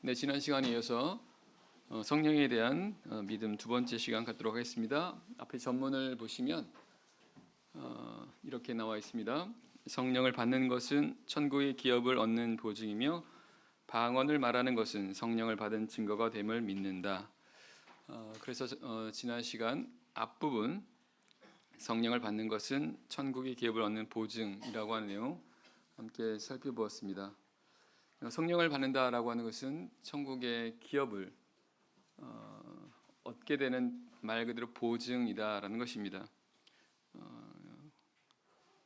네, 지난 시간에 이어서 성령에 대한 믿음 두 번째 시간 갖도록 하겠습니다. 앞에 전문을 보시면 이렇게 나와 있습니다. 성령을 받는 것은 천국의 기업을 얻는 보증이며 방언을 말하는 것은 성령을 받은 증거가 됨을 믿는다. 그래서 지난 시간 앞부분 성령을 받는 것은 천국의 기업을 얻는 보증이라고 하는 내용 함께 살펴보았습니다. 성령을 받는다라고 하는 것은 천국의 기업을 얻게 되는 말 그대로 보증이다라는 것입니다.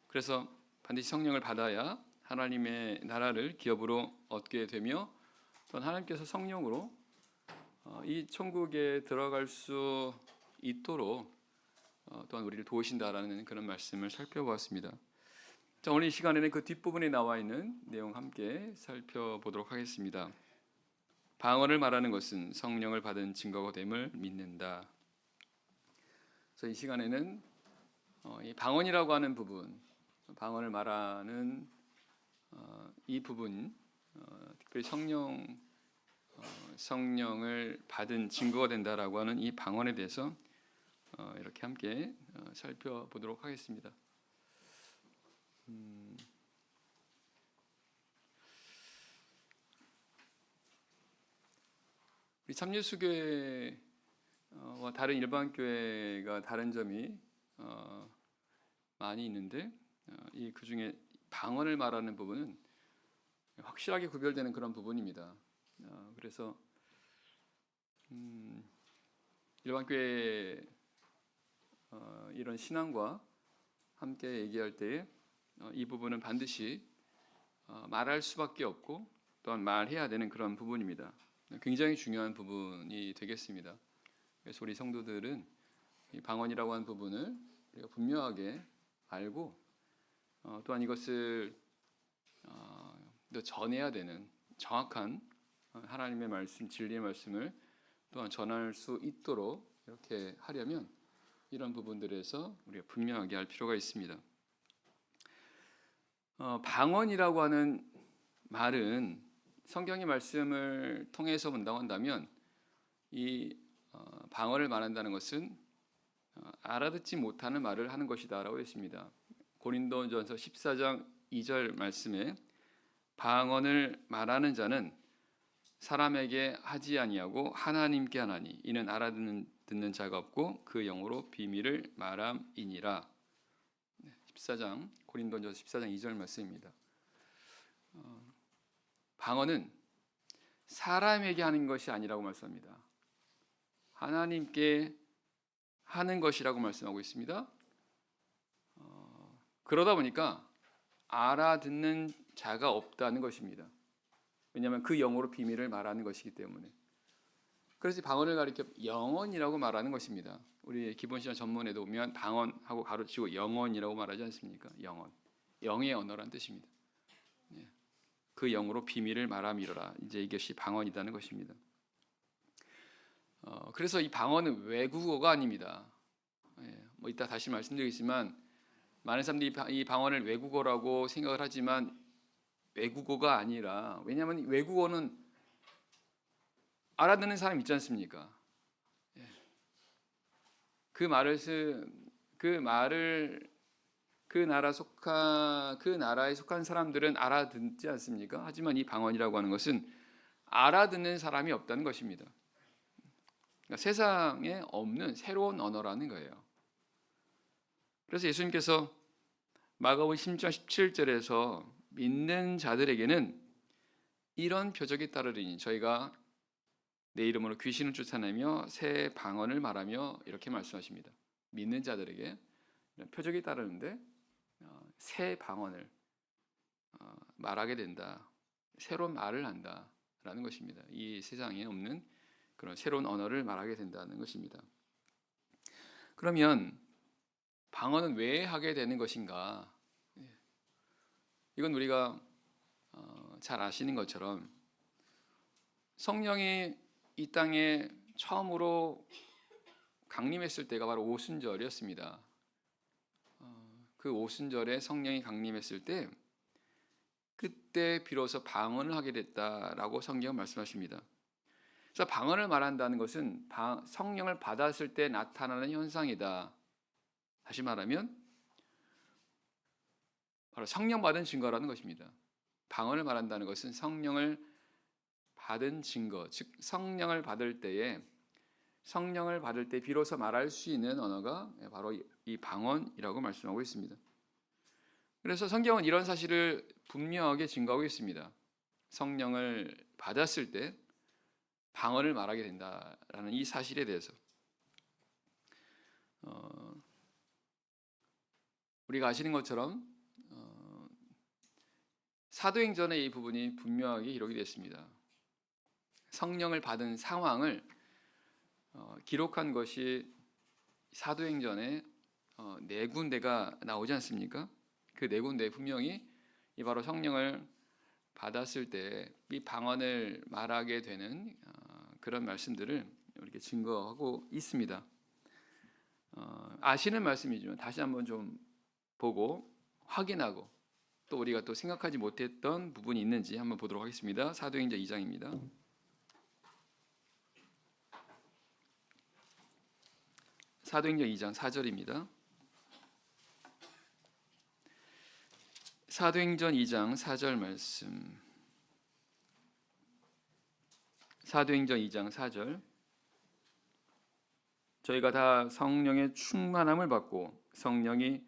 그래서 반드시 성령을 받아야 하나님의 나라를 기업으로 얻게 되며 또한 하나님께서 성령으로 이 천국에 들어갈 수 있도록 또한 우리를 도우신다라는 그런 말씀을 살펴보았습니다. 자, 오늘 이 시간에는 그 뒷부분에 나와 있는 내용 함께 살펴보도록 하겠습니다. 방언을 말하는 것은 성령을 받은 증거가 됨을 믿는다. 그래서 이 시간에는 이 방언이라고 하는 부분, 방언을 말하는 이 부분, 특별히 성령을 받은 증거가 된다라고 하는 이 방언에 대해서 이렇게 함께 살펴보도록 하겠습니다. 우리 참예수교회와 다른 일반 교회가 다른 점이 많이 있는데 이 그 중에 방언을 말하는 부분은 확실하게 구별되는 그런 부분입니다. 그래서 일반 교회 이런 신앙과 함께 얘기할 때에 이 부분은 반드시 말할 수밖에 없고 또한 말해야 되는 그런 부분입니다. 굉장히 중요한 부분이 되겠습니다. 그래서 우리 성도들은 이 방언이라고 하는 부분을 우리가 분명하게 알고 또한 이것을 전해야 되는 정확한 하나님의 말씀, 진리의 말씀을 또한 전할 수 있도록 이렇게 하려면 이런 부분들에서 우리가 분명하게 할 필요가 있습니다. 방언이라고 하는 말은 성경의 말씀을 통해서 본다고 한다면 이 방언을 말한다는 것은 알아듣지 못하는 말을 하는 것이다라고 했습니다. 고린도전서 14장 2절 말씀에 방언을 말하는 자는 사람에게 하지 아니하고 하나님께 하나니 이는 알아듣는 자가 없고 그 영으로 비밀을 말함이니라. 14장 고린도전서 14장 2절 말씀입니다. 방언은 사람에게 하는 것이 아니라고 말씀합니다. 하나님께 하는 것이라고 말씀하고 있습니다. 그러다 보니까 알아듣는 자가 없다는 것입니다. 왜냐하면 그 영어로 비밀을 말하는 것이기 때문에. 그래서 방언을 가리켜 영언이라고 말하는 것입니다. 우리 기본시간 전문에도 보면 방언하고 가로치고 영언이라고 말하지 않습니까? 영언, 영의 언어란 뜻입니다. 그 영으로 비밀을 말함이로라. 이제 이것이 방언이라는 것입니다. 그래서 이 방언은 외국어가 아닙니다. 뭐 이따 다시 말씀드리겠지만 많은 사람들이 이 방언을 외국어라고 생각을 하지만 외국어가 아니라, 왜냐하면 외국어는 알아듣는 사람 있지 않습니까? 그 나라에 속한 사람들은 알아듣지 않습니까? 하지만 이 방언이라고 하는 것은 알아듣는 사람이 없다는 것입니다. 그러니까 세상에 없는 새로운 언어라는 거예요. 그래서 예수님께서 마가복음 10장 17절에서 믿는 자들에게는 이런 표적이 따르리니 저희가 내 이름으로 귀신을 쫓아내며 새 방언을 말하며 이렇게 말씀하십니다. 믿는 자들에게 표적이 따르는데 새 방언을 말하게 된다. 새로운 말을 한다라는 것입니다. 이 세상에 없는 그런 새로운 언어를 말하게 된다는 것입니다. 그러면 방언은 왜 하게 되는 것인가? 이건 우리가 잘 아시는 것처럼 성령이 이 땅에 처음으로 강림했을 때가 바로 오순절이었습니다. 그 오순절에 성령이 강림했을 때 이때 비로소 방언을 하게 됐다라고 성경은 말씀하십니다. 그래서 방언을 말한다는 것은 성령을 받았을 때 나타나는 현상이다. 다시 말하면 바로 성령 받은 증거라는 것입니다. 방언을 말한다는 것은 성령을 받은 증거, 즉 성령을 받을 때 비로소 말할 수 있는 언어가 바로 이 방언이라고 말씀하고 있습니다. 그래서 성경은 이런 사실을 분명하게 증거하고 있습니다. 성령을 받았을 때 방언을 말하게 된다라는 이 사실에 대해서 우리가 아시는 것처럼 사도행전의 이 부분이 분명하게 기록이 됐습니다. 성령을 받은 상황을 기록한 것이 사도행전에 네 군데가 나오지 않습니까? 그 네 군데 분명히 이 바로 성령을 받았을 때 이 방언을 말하게 되는 그런 말씀들을 이렇게 증거하고 있습니다. 아시는 말씀이지만 다시 한번 좀 보고 확인하고 또 우리가 또 생각하지 못했던 부분이 있는지 한번 보도록 하겠습니다. 사도행전 2장입니다. 사도행전 2장 4절입니다. 사도행전 2장 4절 말씀. 사도행전 2장 4절. 저희가 다 성령의 충만함을 받고 성령이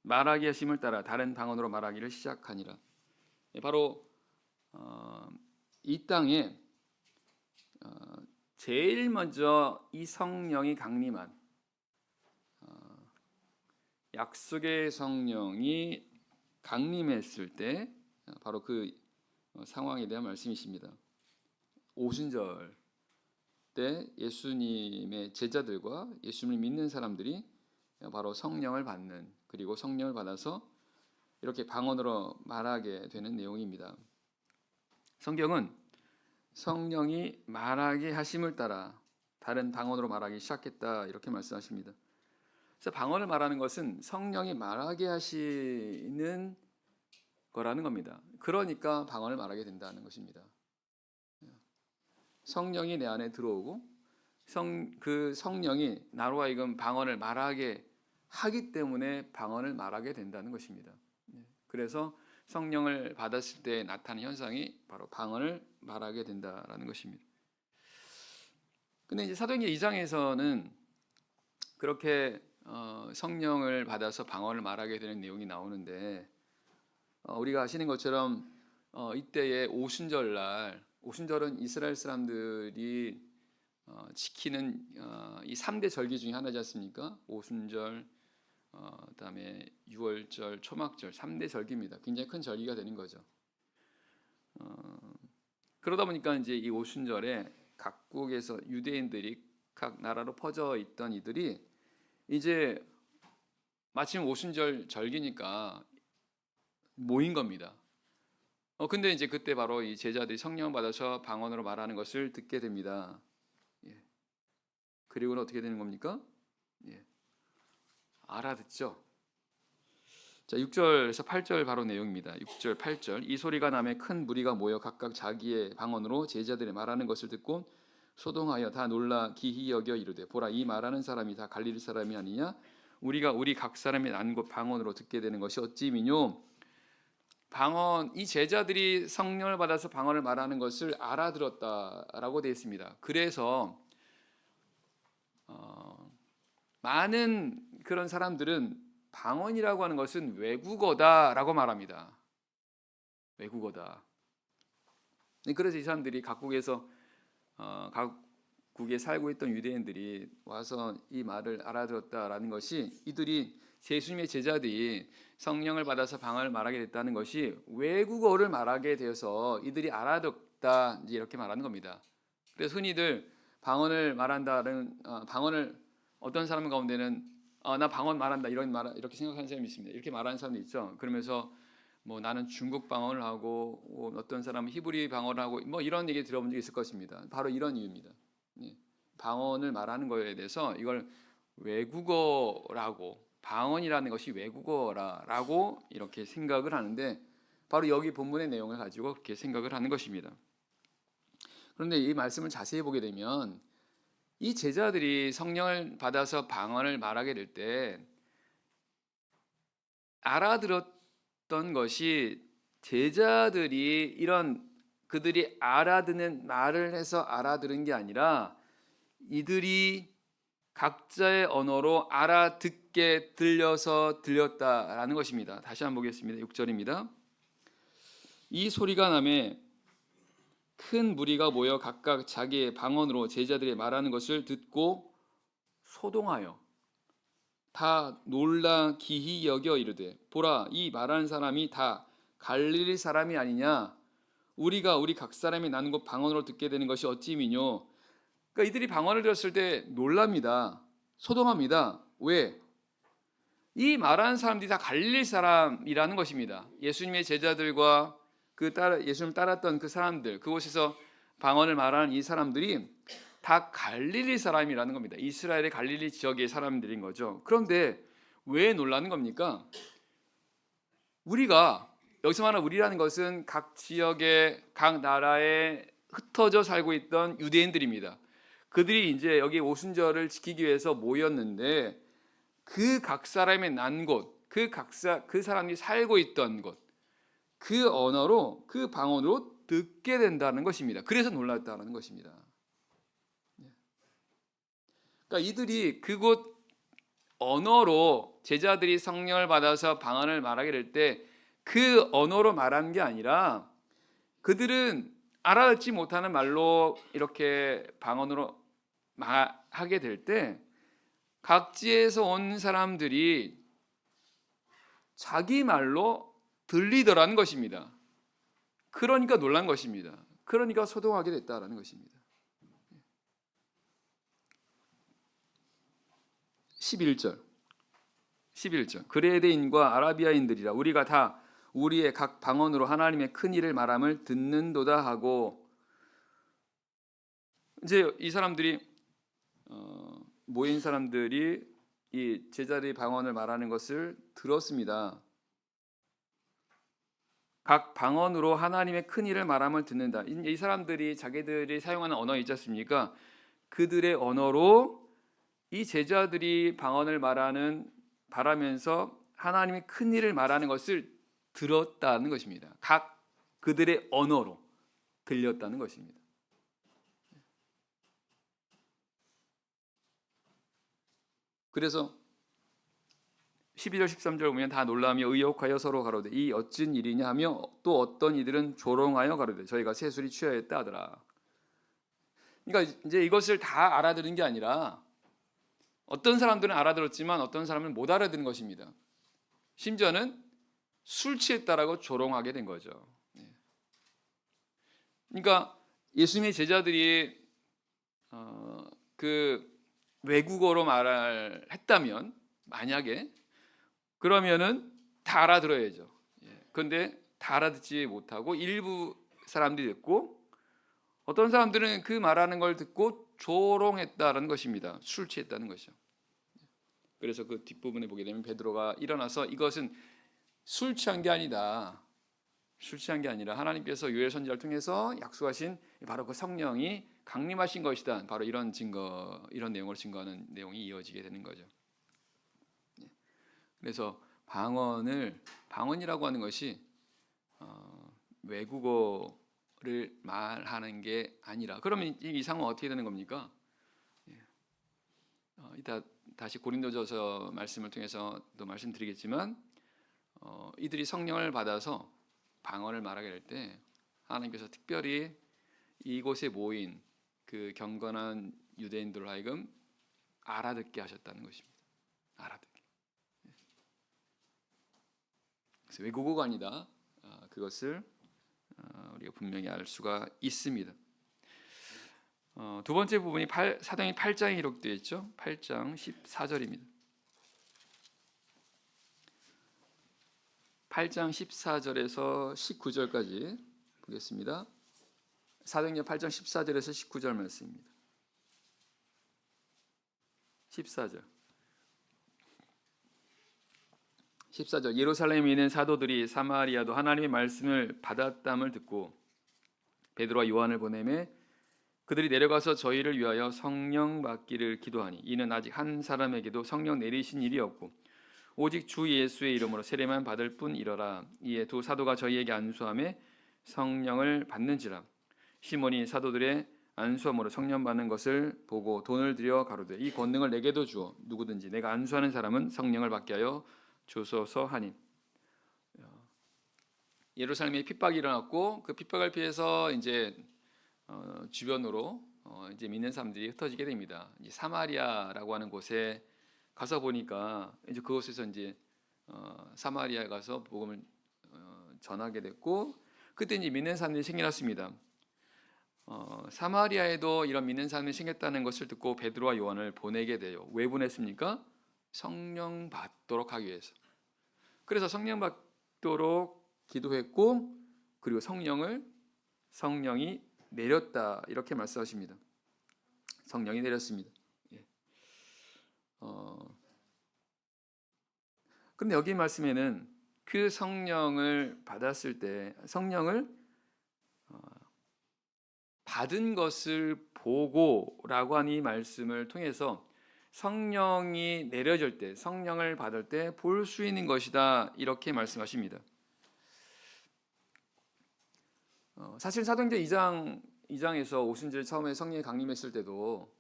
말하게 하심을 따라 다른 방언으로 말하기를 시작하니라. 바로 이 땅에 제일 먼저 이 성령이 강림한 약속의 성령이 강림했을 때 바로 그 상황에 대한 말씀이십니다. 오순절 때 예수님의 제자들과 예수님을 믿는 사람들이 바로 성령을 받는, 그리고 성령을 받아서 이렇게 방언으로 말하게 되는 내용입니다. 성경은 성령이 말하게 하심을 따라 다른 방언으로 말하기 시작했다 이렇게 말씀하십니다. 그래서 방언을 말하는 것은 성령이 말하게 하시는 거라는 겁니다. 그러니까 방언을 말하게 된다는 것입니다. 성령이 내 안에 들어오고 그 성령이 나로 하여금 방언을 말하게 하기 때문에 방언을 말하게 된다는 것입니다. 그래서 성령을 받았을 때 나타나는 현상이 바로 방언을 말하게 된다라는 것입니다. 근데 이제 사도행전 2장에서는 그렇게 성령을 받아서 방언을 말하게 되는 내용이 나오는데 우리가 아시는 것처럼 이때의 오순절날, 오순절은 이스라엘 사람들이 지키는 이 3대 절기 중에 하나지 않습니까? 오순절, 그다음에 유월절, 초막절 3대 절기입니다. 굉장히 큰 절기가 되는 거죠. 그러다 보니까 이제 이 오순절에 각국에서 유대인들이 각 나라로 퍼져 있던 이들이 이제 마침 오순절 절기니까 모인 겁니다. 근데 이제 그때 바로 이 제자들이 성령 받아서 방언으로 말하는 것을 듣게 됩니다. 그리고는 어떻게 되는 겁니까? 알아듣죠. 자, 6절에서 8절 바로 내용입니다. 6절, 8절. 이 소리가 나매 큰 무리가 모여 각각 자기의 방언으로 제자들이 말하는 것을 듣고 소동하여 다 놀라 기히 여겨 이르되 보라 이 말하는 사람이 다 갈릴리 사람이 아니냐? 우리가 우리 각 사람의 난 곳 방언으로 듣게 되는 것이 어찌미뇨? 방언, 이 제자들이 성령을 받아서 방언을 말하는 것을 알아들었다라고 되어 있습니다. 그래서 많은 그런 사람들은 방언이라고 하는 것은 외국어다라고 말합니다. 외국어다. 그래서 이 사람들이 각국에서 각국에 살고 있던 유대인들이 와서 이 말을 알아들었다라는 것이 이들이 예수님의 제자들이 성령을 받아서 방언을 말하게 됐다는 것이 외국어를 말하게 되어서 이들이 알아듣다 이렇게 말하는 겁니다. 그래서 흔히들 방언을 말한다는 방언을 어떤 사람 가운데는 나 방언 말한다 이렇게 생각하는 사람이 있습니다. 이렇게 말하는 사람도 있죠. 그러면서 뭐 나는 중국 방언을 하고 어떤 사람은 히브리 방언을 하고 뭐 이런 얘기 들어본 적이 있을 것입니다. 바로 이런 이유입니다. 방언을 말하는 거에 대해서 이걸 외국어라고 방언이라는 것이 외국어라고 이렇게 생각을 하는데 바로 여기 본문의 내용을 가지고 그렇게 생각을 하는 것입니다. 그런데 이 말씀을 자세히 보게 되면 이 제자들이 성령을 받아서 방언을 말하게 될 때 알아들었던 것이 제자들이 이런 그들이 알아듣는 말을 해서 알아들은 게 아니라 이들이 각자의 언어로 알아듣게 들려서 들렸다라는 것입니다. 다시 한번 보겠습니다. 6절입니다. 이 소리가 나매 큰 무리가 모여 각각 자기의 방언으로 제자들이 말하는 것을 듣고 소동하여 다 놀라 기히 여겨 이르되 보라 이 말하는 사람이 다 갈릴리 사람이 아니냐 우리가 우리 각 사람이 나는 것 방언으로 듣게 되는 것이 어찌미뇨. 그러니까 이들이 방언을 들었을 때 놀랍니다. 소동합니다. 왜? 이 말하는 사람들이 다 갈릴리 사람이라는 것입니다. 예수님의 제자들과 예수님 따랐던 그 사람들, 그곳에서 방언을 말하는 이 사람들이 다 갈릴리 사람이라는 겁니다. 이스라엘의 갈릴리 지역의 사람들인 거죠. 그런데 왜 놀라는 겁니까? 우리가 여기서 말하는 우리라는 것은 각 지역의 각 나라에 흩어져 살고 있던 유대인들입니다. 그들이 이제 여기 오순절을 지키기 위해서 모였는데 그 각 사람의 난 곳, 그 사람이 살고 있던 곳, 그 언어로 그 방언으로 듣게 된다는 것입니다. 그래서 놀랐다는 것입니다. 그러니까 이들이 그곳 언어로 제자들이 성령을 받아서 방언을 말하게 될 때 그 언어로 말하는 게 아니라 그들은 알아듣지 못하는 말로 이렇게 방언으로 하게 될 때 각지에서 온 사람들이 자기 말로 들리더라는 것입니다. 그러니까 놀란 것입니다. 그러니까 소동하게 됐다라는 것입니다. 11절 그레데인과 아라비아인들이라 우리가 다 우리의 각 방언으로 하나님의 큰 일을 말함을 듣는도다 하고 이제 이 사람들이 모인 사람들이 이 제자들의 방언을 말하는 것을 들었습니다. 각 방언으로 하나님의 큰 일을 말함을 듣는다. 이 사람들이 자기들이 사용하는 언어 있지 않습니까? 그들의 언어로 이 제자들이 방언을 말하면서 하나님의 큰 일을 말하는 것을 들었다는 것입니다. 각 그들의 언어로 들렸다는 것입니다. 그래서 12절 13절 보면 다 놀라며 의혹하여 서로 가로되 이 어찌 일이냐 하며 또 어떤 이들은 조롱하여 가로되 저희가 세술이 취하였다 하더라. 그러니까 이제 이것을 다 알아들은 게 아니라 어떤 사람들은 알아들었지만 어떤 사람은 못 알아듣는 것입니다. 심지어는 술 취했다라고 조롱하게 된 거죠. 그러니까 예수님의 제자들이 그 외국어로 말을 했다면 만약에 그러면은 다 알아들어야죠. 그런데 다 알아듣지 못하고 일부 사람들이 듣고 어떤 사람들은 그 말하는 걸 듣고 조롱했다는 것입니다. 술 취했다는 것이죠. 그래서 그 뒷부분에 보게 되면 베드로가 일어나서 이것은 술 취한 게 아니다. 술 취한 게 아니라 하나님께서 요엘 선지자를 통해서 약속하신 바로 그 성령이 강림하신 것이다. 바로 이런 내용을 증거하는 내용이 이어지게 되는 거죠. 그래서 방언이라고 하는 것이 외국어를 말하는 게 아니라 그러면 이 상황은 어떻게 되는 겁니까? 이따 다시 고린도전서 말씀을 통해서 또 말씀드리겠지만 이들이 성령을 받아서 방언을 말하게 될 때 하나님께서 특별히 이곳에 모인 그 경건한 유대인들로 하여금 알아듣게 하셨다는 것입니다. 알아듣게. 그래서 외국어가 아니다. 그것을 우리가 분명히 알 수가 있습니다. 두 번째 부분이 사도행전 8장에 기록되어 있죠. 8장 14절입니다. 8장 14절에서 19절까지 보겠습니다. 사도행전 8장 14절에서 19절 말씀입니다. 14절 14절 예루살렘에 있는 사도들이 사마리아도 하나님의 말씀을 받았담을 듣고 베드로와 요한을 보내매 그들이 내려가서 저희를 위하여 성령 받기를 기도하니 이는 아직 한 사람에게도 성령 내리신 일이 없고 오직 주 예수의 이름으로 세례만 받을 뿐이러라. 이에 두 사도가 저희에게 안수하며 성령을 받는지라. 시몬이 사도들의 안수함으로 성령 받는 것을 보고 돈을 들여 가로되 이 권능을 내게도 주어 누구든지 내가 안수하는 사람은 성령을 받게 하여 주소서 하니. 예루살렘에 핍박이 일어났고 그 핍박을 피해서 이제 주변으로 이제 믿는 사람들이 흩어지게 됩니다. 이제 사마리아라고 하는 곳에 가서 보니까 이제 그곳에서 이제 사마리아에 가서 복음을 전하게 됐고 그때 이제 믿는 사람들이 생겨났습니다. 사마리아에도 이런 믿는 사람이 생겼다는 것을 듣고 베드로와 요한을 보내게 돼요. 왜 보냈습니까? 성령 받도록 하기 위해서. 그래서 성령 받도록 기도했고 그리고 성령이 내렸다 이렇게 말씀하십니다. 성령이 내렸습니다. 그런데 여기 말씀에는 그 성령을 받았을 때 성령을 받은 것을 보고라고 하는 이 말씀을 통해서 성령이 내려질 때 성령을 받을 때 볼 수 있는 것이다 이렇게 말씀하십니다. 사실 사도행전 2장에서 오순절 처음에 성령이 강림했을 때도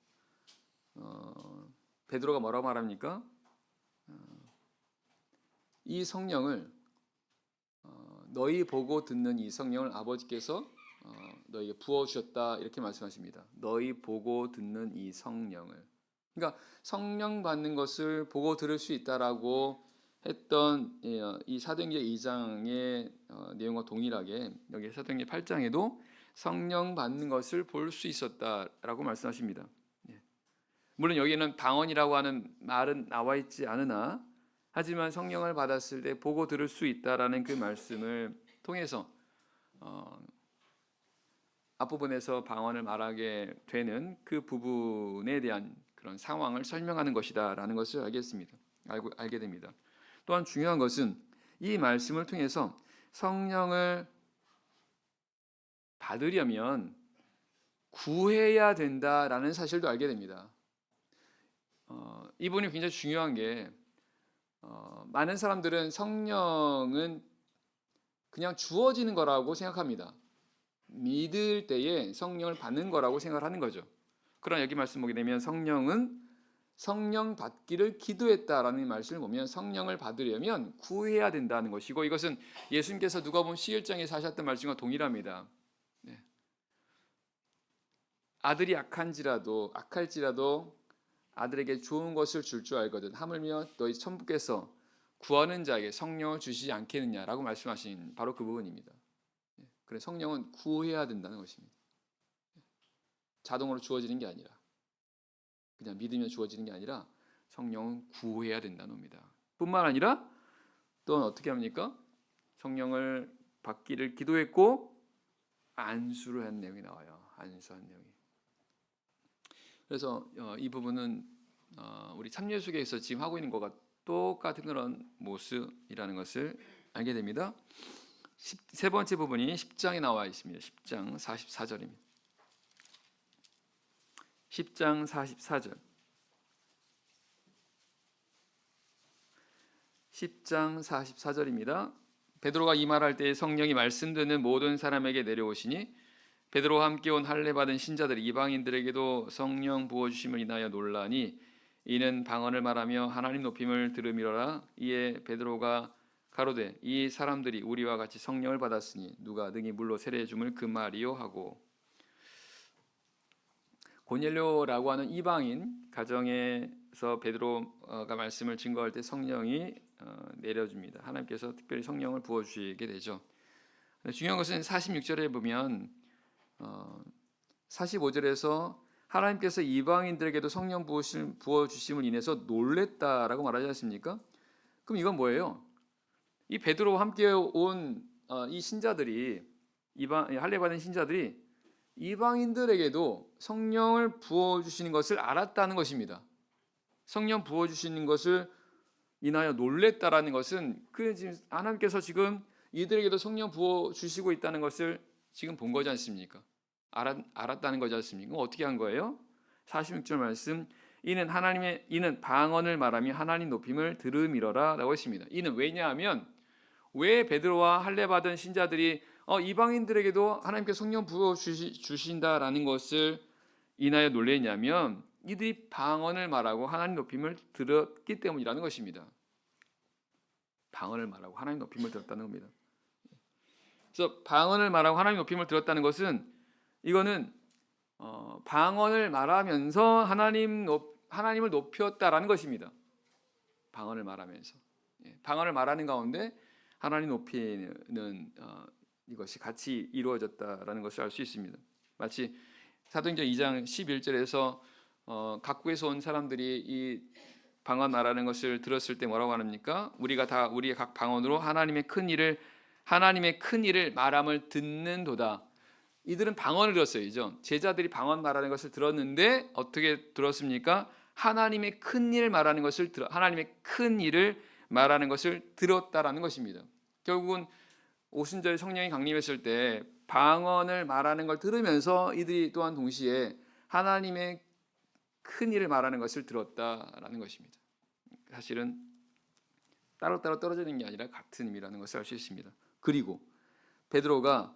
베드로가 뭐라고 말합니까? 이 성령을 너희 보고 듣는 이 성령을 아버지께서 너희에게 부어주셨다 이렇게 말씀하십니다. 너희 보고 듣는 이 성령을. 그러니까 성령 받는 것을 보고 들을 수 있다라고 했던 이 사도행전 2장의 내용과 동일하게 여기 사도행전 8장에도 성령 받는 것을 볼 수 있었다라고 말씀하십니다. 물론 여기는 방언이라고 하는 말은 나와 있지 않으나 하지만 성령을 받았을 때 보고 들을 수 있다라는 그 말씀을 통해서 앞부분에서 방언을 말하게 되는 그 부분에 대한 그런 상황을 설명하는 것이다라는 것을 알게 됩니다. 또한 중요한 것은 이 말씀을 통해서 성령을 받으려면 구해야 된다라는 사실도 알게 됩니다. 이 부분이 굉장히 중요한 게 많은 사람들은 성령은 그냥 주어지는 거라고 생각합니다. 믿을 때에 성령을 받는 거라고 생각하는 거죠. 그러나 여기 말씀 보게 되면 성령은 성령 받기를 기도했다라는 말씀을 보면 성령을 받으려면 구해야 된다는 것이고 이것은 예수님께서 누가복음 11장에서 하셨던 말씀과 동일합니다. 아들이 악할지라도 아들에게 좋은 것을 줄 알거든 하물며 너희 천부께서 구하는 자에게 성령을 주시지 않겠느냐라고 말씀하신 바로 그 부분입니다. 그래서 성령은 구해야 된다는 것입니다. 자동으로 주어지는 게 아니라 그냥 믿으면 주어지는 게 아니라 성령은 구해야 된다는 겁니다. 뿐만 아니라 또 어떻게 합니까? 성령을 받기를 기도했고 안수를 한 내용이 나와요. 안수한 내용이. 그래서 이 부분은 우리 참여수계에서 지금 하고 있는 것과 똑같은 그런 모습이라는 것을 알게 됩니다. 세 번째 부분이 10장에 나와 있습니다. 10장 44절입니다. 10장 44절. 10장 44절입니다. 베드로가 이 말할 때 성령이 말씀 듣는 모든 사람에게 내려오시니 베드로와 함께 온 할례 받은 신자들이 이방인들에게도 성령 부어 주심을 인하여 놀라니 이는 방언을 말하며 하나님 높임을 들음이로라. 이에 베드로가 가로되 이 사람들이 우리와 같이 성령을 받았으니 누가 능히 물로 세례해 줌을 그 말이요 하고 고넬료라고 하는 이방인 가정에서 베드로가 말씀을 증거할 때 성령이 내려줍니다. 하나님께서 특별히 성령을 부어 주시게 되죠. 중요한 것은 46절에 보면 45절에서 하나님께서 이방인들에게도 성령 부어 주심을 인해서 놀랬다라고 말하지 않습니까? 그럼 이건 뭐예요? 이 베드로와 함께 온 이 신자들이 할례 받은 신자들이 이방인들에게도 성령을 부어 주시는 것을 알았다는 것입니다. 성령 부어 주시는 것을 인하여 놀랬다라는 것은 그 지금 하나님께서 지금 이들에게도 성령 부어 주시고 있다는 것을 지금 본 거지 않습니까? 알았다는 거지 않습니까? 어떻게 한 거예요? 46절 말씀, 이는 방언을 말하며 하나님 높임을 들음이러라라고 했습니다. 이는 왜냐하면 왜 베드로와 할례 받은 신자들이 이방인들에게도 하나님께 성령 부어 주신다라는 것을 인하여 놀랬냐면 이들이 방언을 말하고 하나님 높임을 들었기 때문이라는 것입니다. 방언을 말하고 하나님 높임을 들었다는 겁니다. 그래서 방언을 말하고 하나님 높임을 들었다는 것은 이거는 방언을 말하면서 하나님을 높였다라는 것입니다. 방언을 말하면서 방언을 말하는 가운데 하나님 높이는 이것이 같이 이루어졌다라는 것을 알 수 있습니다. 마치 사도행전 2장 11절에서 각국에서 온 사람들이 이 방언 말하는 것을 들었을 때 뭐라고 합니까? 우리가 다 우리의 각 방언으로 하나님의 큰 일을 말함을 듣는도다. 이들은 방언을 들었어요. 제자들이 방언 말하는 것을 들었는데 어떻게 들었습니까? 하나님의 큰 일을 말하는 것을 들었다라는 것입니다. 결국은 오순절에 성령이 강림했을 때 방언을 말하는 걸 들으면서 이들이 또한 동시에 하나님의 큰 일을 말하는 것을 들었다라는 것입니다. 사실은 따로따로 떨어지는 게 아니라 같은 의미라는 것을 알 수 있습니다. 그리고 베드로가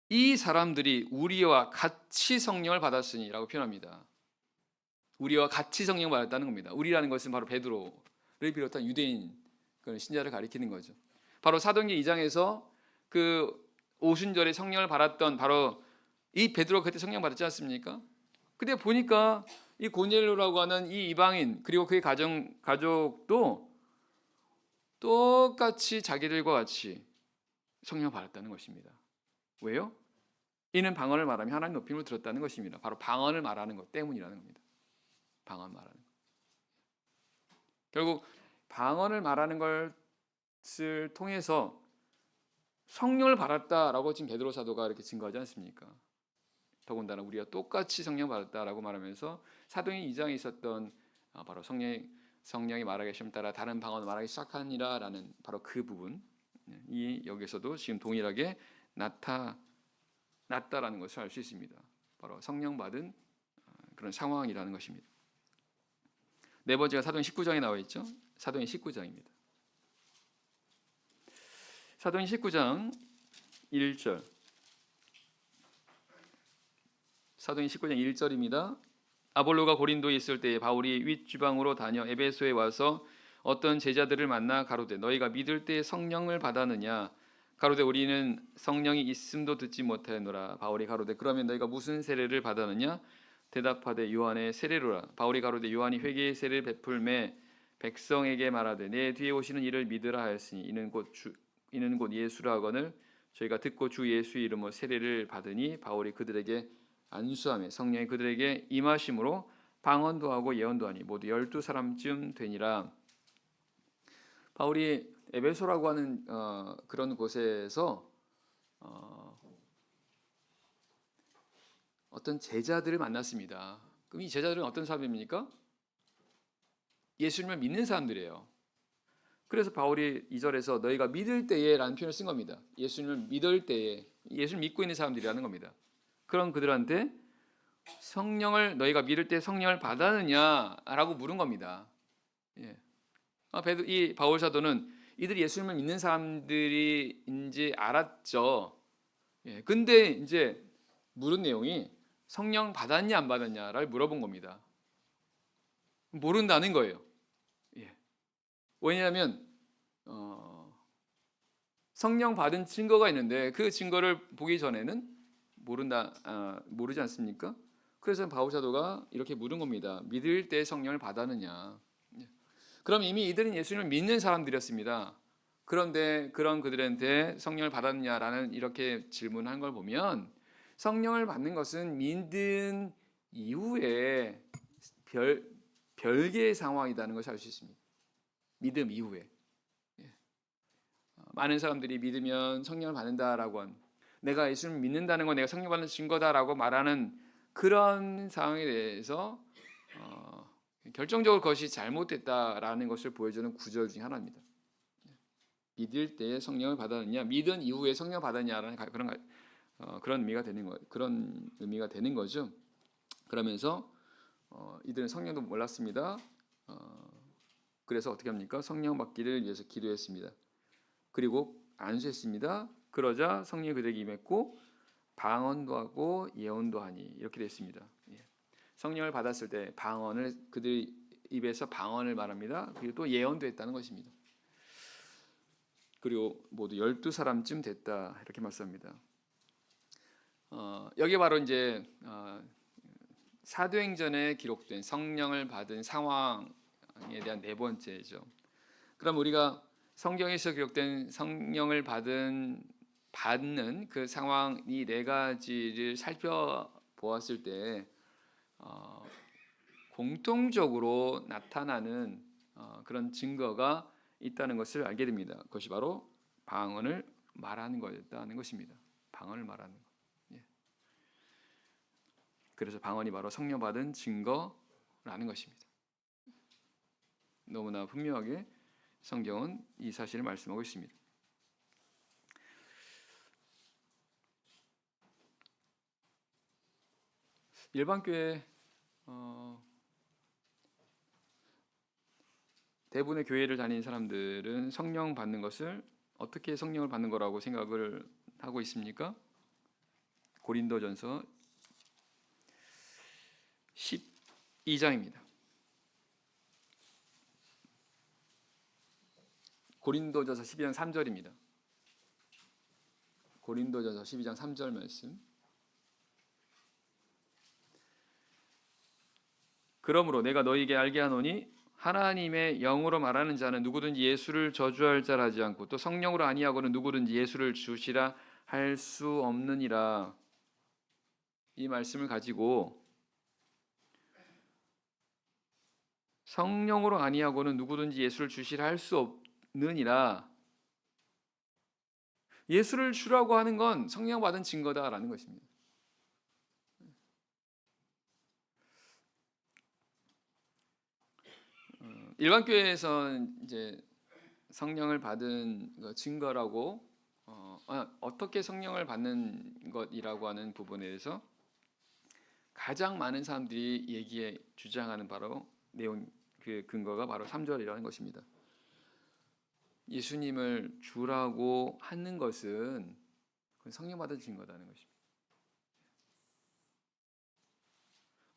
이 사람들이 우리와 같이 성령을 받았으니라고 표현합니다. 우리와 같이 성령을 받았다는 겁니다. 우리라는 것은 바로 베드로를 비롯한 유대인 신자를 가리키는 거죠. 바로 사도행전 2장에서 그 오순절에 성령을 받았던 바로 이 베드로가 그때 성령 받았지 않습니까? 근데 보니까 이 고넬료라고 하는 이 이방인 그리고 그의 가족도 똑같이 자기들과 같이 성령 받았다는 것입니다. 왜요? 이는 방언을 말하며 하나님 높임을 들었다는 것입니다. 바로 방언을 말하는 것 때문이라는 겁니다. 방언 말하는 것. 결국 방언을 말하는 것을 통해서 성령을 받았다라고 지금 베드로 사도가 이렇게 증거하지 않습니까? 더군다나 우리가 똑같이 성령 받았다라고 말하면서 사도행전 2장에 있었던 바로 성령이 말하기 시험 따라 다른 방언을 말하기 시작하니라라는 바로 그 부분이 여기서도 지금 동일하게 나타났다라는 것을 알 수 있습니다. 바로 성령 받은 그런 상황이라는 것입니다. 네 번째가 사도행전 19장에 나와 있죠. 사도행전 19장입니다. 사도행전 19장 1절. 사도행전 19장 1절입니다. 아볼로가 고린도에 있을 때에 바울이 윗지방으로 다녀 에베소에 와서 어떤 제자들을 만나 가로되 너희가 믿을 때에 성령을 받았느냐? 가로되 우리는 성령이 있음도 듣지 못하였노라. 바울이 가로되 그러면 너희가 무슨 세례를 받았느냐? 대답하되 요한의 세례로라. 바울이 가로되 요한이 회개의 세례를 베풀매 백성에게 말하되 내 뒤에 오시는 이를 믿으라 하였으니 이는 곧 예수라 하거늘 저희가 듣고 주 예수의 이름으로 세례를 받으니 바울이 그들에게 안수하며 성령이 그들에게 임하심으로 방언도 하고 예언도 하니 모두 12사람쯤 되니라. 바울이 에베소라고 하는 그런 곳에서 어떤 제자들을 만났습니다. 그럼 이 제자들은 어떤 사람입니까? 예수님을 믿는 사람들이에요. 그래서 바울이 2절에서 너희가 믿을 때에 라는 표현을 쓴 겁니다. 예수님을 믿을 때에, 예수를 믿고 있는 사람들이라는 겁니다. 그럼 그들한테 너희가 믿을 때 성령을 받았느냐라고 물은 겁니다. 이 바울 사도는 이들이 예수님을 믿는 사람들인지 알았죠. 근데 이제 물은 내용이 성령 받았냐 안 받았냐를 물어본 겁니다. 모른다는 거예요. 왜냐하면 성령 받은 증거가 있는데 그 증거를 보기 전에는 모르지 않습니까? 그래서 바울 사도가 이렇게 물은 겁니다. 믿을 때 성령을 받았느냐? 그럼 이미 이들은 예수님을 믿는 사람들이었습니다. 그런데 그런 그들한테 성령을 받았느냐라는 이렇게 질문한 걸 보면 성령을 받는 것은 믿은 이후에 별개의 상황이라는 것을 알 수 있습니다. 믿음 이후에 많은 사람들이 믿으면 성령을 받는다라고 한 내가 예수님을 믿는다는 건 내가 성령 받는 증거다라고 말하는 그런 상황에 대해서 결정적으로 그것이 잘못됐다라는 것을 보여주는 구절 중에 하나입니다. 믿을 때에 성령을 받았느냐, 믿은 이후에 성령을 받았냐라는 그런 의미가 되는 거죠. 그러면서 이들은 성령도 몰랐습니다. 그래서 어떻게 합니까? 성령 받기를 위해서 기도했습니다. 그리고 안수했습니다. 그러자 성령이 그들에게 임했고 방언도 하고 예언도 하니 이렇게 됐습니다. 성령을 받았을 때 그들 입에서 방언을 말합니다. 그리고 또 예언도 했다는 것입니다. 그리고 모두 12사람쯤 됐다 이렇게 말씀합니다. 여기 바로 이제 사도행전에 기록된 성령을 받은 상황에 대한 네 번째죠. 그럼 우리가 성경에서 기록된 성령을 받는 그 상황 이 네 가지를 살펴보았을 때 공통적으로 나타나는 그런 증거가 있다는 것을 알게 됩니다. 그것이 바로 방언을 말하는 거였다는 것입니다. 방언을 말하는 것. 그래서 방언이 바로 성령 받은 증거라는 것입니다. 너무나 분명하게 성경은 이 사실을 말씀하고 있습니다. 일반 교회 대부분의 교회를 다니는 사람들은 성령 받는 것을 어떻게 성령을 받는 거라고 생각을 하고 있습니까? 고린도전서 12장입니다. 고린도전서 12장 3절입니다. 고린도전서 12장 3절 말씀. 그러므로 내가 너희에게 알게 하노니 하나님의 영으로 말하는 자는 누구든지 예수를 저주할 자라 하지 않고 또 성령으로 아니하고는 누구든지 예수를 주시라 할 수 없느니라. 이 말씀을 가지고 성령으로 아니하고는 누구든지 예수를 주시라 할 수 없느니라. 예수를 주라고 하는 건 성령 받은 증거다라는 것입니다. 일반 교회에서는 이제 성령을 받은 증거라고 어떻게 성령을 받는 것이라고 하는 부분에 대해서 가장 많은 사람들이 주장하는 바로 내용 그 근거가 바로 3절이라는 것입니다. 예수님을 주라고 하는 것은 성령 받은 증거다는 것입니다.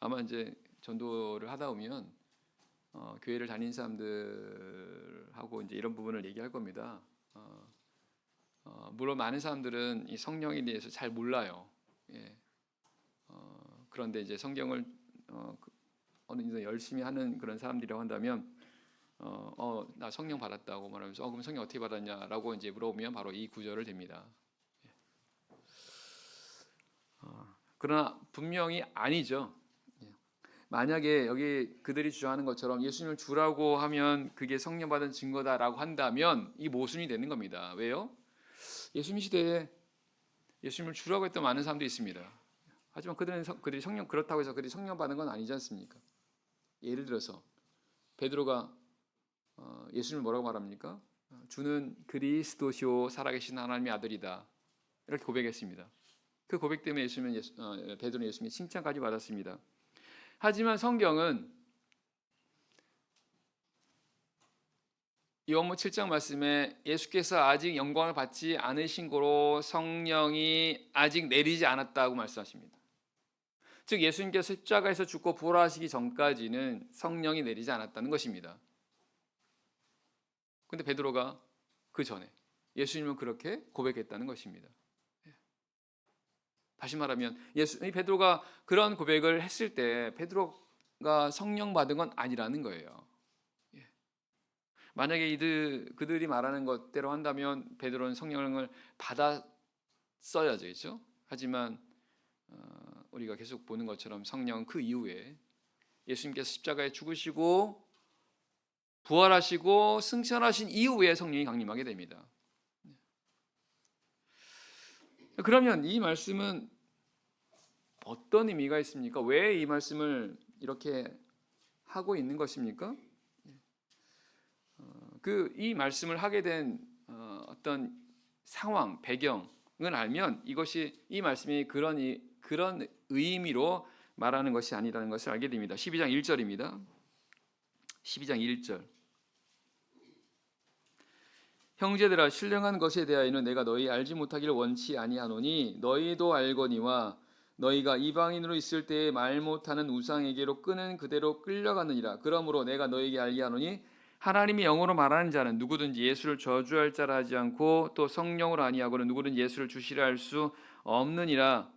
아마 이제 전도를 하다 보면 교회를 다니는 사람들하고 이제 이런 부분을 얘기할 겁니다. 물론 많은 사람들은 이 성령에 대해서 잘 몰라요. 그런데 이제 성경을 어느 정도 열심히 하는 그런 사람들이라고 한다면 나 성령 받았다고 말하면서 그럼 성령 어떻게 받았냐라고 이제 물어보면 바로 이 구절을 댑니다. 그러나 분명히 아니죠. 만약에 여기 그들이 주장하는 것처럼 예수님을 주라고 하면 그게 성령 받은 증거다라고 한다면 이 모순이 되는 겁니다. 왜요? 예수님 시대에 예수님을 주라고 했던 많은 사람도 있습니다. 하지만 그들이 성령 그렇다고 해서 그들이 성령 받은 건 아니지 않습니까? 예를 들어서 베드로가 예수님을 뭐라고 말합니까? 주는 그리스도시요 살아계신 하나님의 아들이다. 이렇게 고백했습니다. 그 고백 때문에 베드로는 예수님의 칭찬까지 받았습니다. 하지만 성경은 요한복음 7장 말씀에 예수께서 아직 영광을 받지 않으신 고로 성령이 아직 내리지 않았다고 말씀하십니다. 즉 예수님께서 십자가에서 죽고 부활하시기 전까지는 성령이 내리지 않았다는 것입니다. 그런데 베드로가 그 전에 예수님은 그렇게 고백했다는 것입니다. 다시 말하면 베드로가 그런 고백을 했을 때 베드로가 성령 받은 건 아니라는 거예요. 만약에 그들이 말하는 것대로 한다면 베드로는 성령을 받았어야죠, 그렇죠? 하지만 우리가 계속 보는 것처럼 성령은 그 이후에 예수님께서 십자가에 죽으시고 부활하시고 승천하신 이후에 성령이 강림하게 됩니다. 그러면 이 말씀은 어떤 의미가 있습니까? 왜 이 말씀을 이렇게 하고 있는 것입니까? 이 말씀을 하게 된 어떤 상황, 배경을 알면 이 말씀이 그런 의미로 말하는 것이 아니라는 것을 알게 됩니다. 12장 1절입니다. 12장 1절. 형제들아, 신령한 것에 대하여는 내가 너희 알지 못하기를 원치 아니하노니 너희도 알거니와 너희가 이방인으로 있을 때에 말 못하는 우상에게로 끄는 그대로 끌려가느니라. 그러므로 내가 너희에게 알게 하노니 하나님이 영으로 말하는 자는 누구든지 예수를 저주할 자라 하지 않고 또 성령으로 아니하고는 누구든지 예수를 주시라 할 수 없느니라.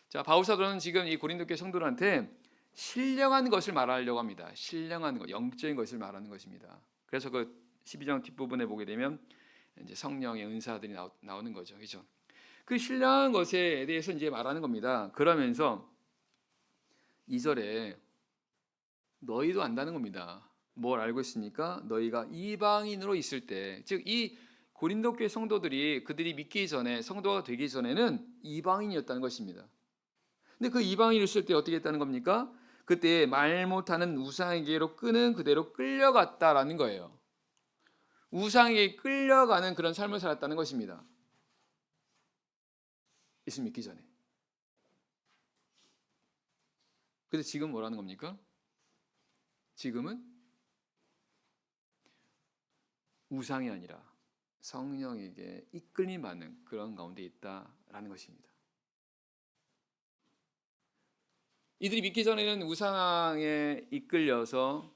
자, 바울 사도는 지금 이 고린도 교회 성도들한테 신령한 것을 말하려고 합니다. 신령한 것, 영적인 것을 말하는 것입니다. 그래서 그 12장 뒷부분에 보게 되면 이제 성령의 은사들이 나오는 거죠. 그렇죠? 그 신령한 것에 대해서 이제 말하는 겁니다. 그러면서 2절에 너희도 안다는 겁니다. 뭘 알고 있습니까? 너희가 이방인으로 있을 때, 즉 이 고린도 교회 성도들이 그들이 믿기 전에, 성도가 되기 전에는 이방인이었다는 것입니다. 근데 그 이방인이 있을 때 어떻게 했다는 겁니까? 그때 말 못하는 우상에게로 끄는 그대로 끌려갔다라는 거예요. 우상에게 끌려가는 그런 삶을 살았다는 것입니다. 예수 믿기 전에. 그래서 지금 뭐라는 겁니까? 지금은 우상이 아니라 성령에게 이끌림 받는 그런 가운데 있다라는 것입니다. 이들이 믿기 전에는 우상에 이끌려서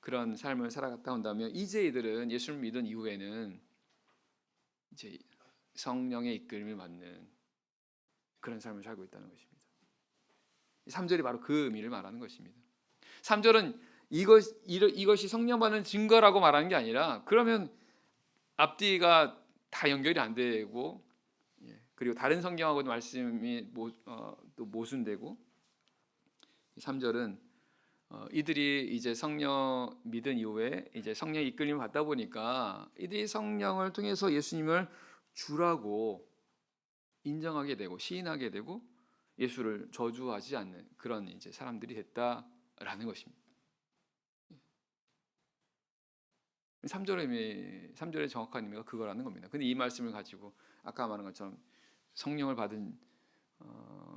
그런 삶을 살아갔다 온다면 이제 이들은 예수를 믿은 이후에는 이제 성령의 이끌림을 받는 그런 삶을 살고 있다는 것입니다. 3절이 바로 그 의미를 말하는 것입니다. 3절은 이것이 성령 받는 증거라고 말하는 게 아니라 그러면 앞뒤가 다 연결이 안 되고 그리고 다른 성경하고도 말씀이 또 모순되고 3절은 이들이 이제 성령 믿은 이후에 이제 성령의 이끌림을 받다 보니까 이들이 성령을 통해서 예수님을 주라고 인정하게 되고 시인하게 되고 예수를 저주하지 않는 그런 이제 사람들이 됐다라는 것입니다. 3절의 정확한 의미가 그거라는 겁니다. 근데 이 말씀을 가지고 아까 말한 것처럼 성령을 받은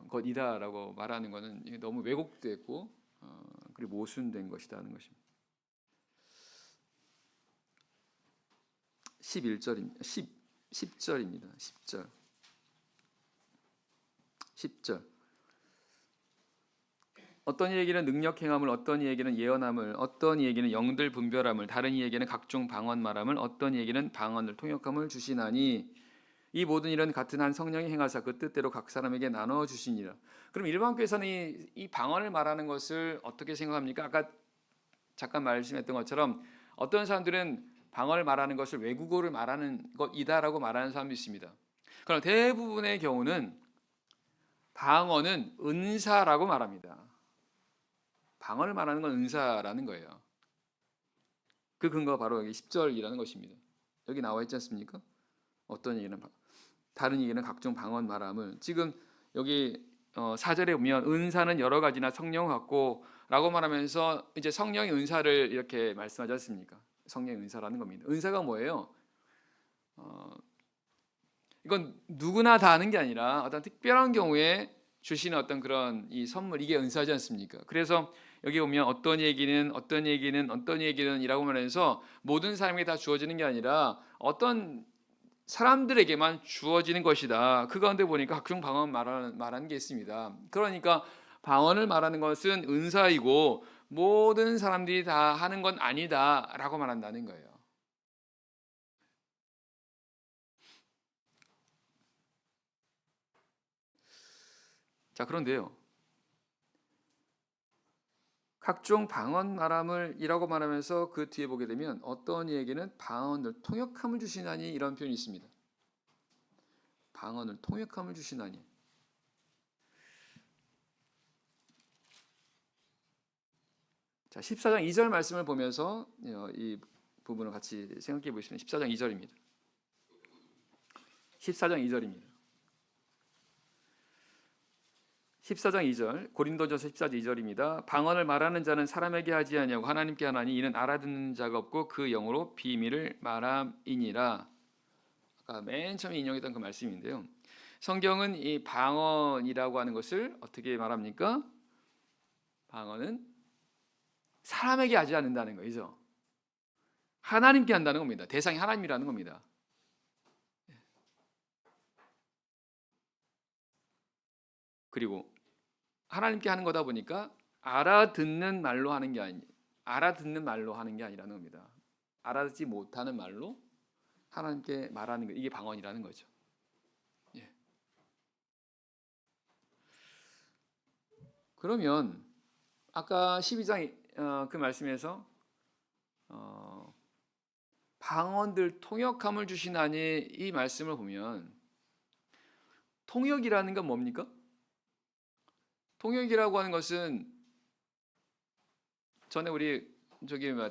것이다라고 말하는 것은 너무 왜곡되고 그리고 모순된 것이라는 것입니다. 11절입니다. 10절입니다. 10절. 어떤 이에게는 능력 행함을, 어떤 이에게는 예언함을, 어떤 이에게는 영들 분별함을, 다른 이에게는 각종 방언 말함을, 어떤 이에게는 방언을 통역함을 주시나니 이 모든 일은 같은 한 성령이 행하사 그 뜻대로 각 사람에게 나눠 주시니라. 그럼 일반 교회에서는 이 방언을 말하는 것을 어떻게 생각합니까? 아까 잠깐 말씀했던 것처럼 어떤 사람들은 방언을 말하는 것을 외국어를 말하는 것이다라고 말하는 사람도 있습니다. 그러나 대부분의 경우는 방언은 은사라고 말합니다. 방언을 말하는 건 은사라는 거예요. 그 근거가 바로 여기 10절이라는 것입니다. 여기 나와 있지 않습니까? 어떤 얘기는 다른 얘기는 각종 방언 말함을 지금 여기 4절에 보면 은사는 여러 가지나 성령 같고 라고 말하면서 이제 성령의 은사를 이렇게 말씀하지 않습니까? 성령의 은사라는 겁니다. 은사가 뭐예요? 이건 누구나 다 아는 게 아니라 어떤 특별한 경우에 주시는 어떤 그런 이 선물, 이게 은사지 않습니까? 그래서 여기 보면 어떤 얘기는 이라고 말하면서 모든 사람에게 다 주어지는 게 아니라 어떤 사람들에게만 주어지는 것이다. 그 가운데 보니까 각종 방언 말하는 게 있습니다. 그러니까 방언을 말하는 것은 은사이고 모든 사람들이 다 하는 건 아니다라고 말한다는 거예요. 자, 그런데요. 각종 방언 말함을이라고 말하면서 그 뒤에 보게 되면 어떤 이에게는 방언을 통역함을 주시나니 이런 표현이 있습니다. 방언을 통역함을 주시나니. 자, 14장 2절 말씀을 보면서 이 부분을 같이 생각해 보시면 14장 2절입니다. 14장 2절입니다. 14장 2절, 고린도전서 14장 2절입니다. 방언을 말하는 자는 사람에게 하지 아니하고 하나님께 하나니 이는 알아듣는 자가 없고 그 영으로 비밀을 말함이니라. 아까 맨 처음에 인용했던 그 말씀인데요. 성경은 이 방언이라고 하는 것을 어떻게 말합니까? 방언은 사람에게 하지 않는다는 거죠. 하나님께 한다는 겁니다. 대상이 하나님이라는 겁니다. 그리고 하나님께 하는 거다 보니까 알아듣는 말로 하는 게 아니라는 겁니다. 알아듣지 못하는 말로 하나님께 말하는 거, 이게 방언이라는 거죠. 예. 그러면 아까 12장 그 말씀에서 방언들 통역함을 주시나니 이 말씀을 보면 통역이라는 건 뭡니까? 통역이라고 하는 것은 전에 우리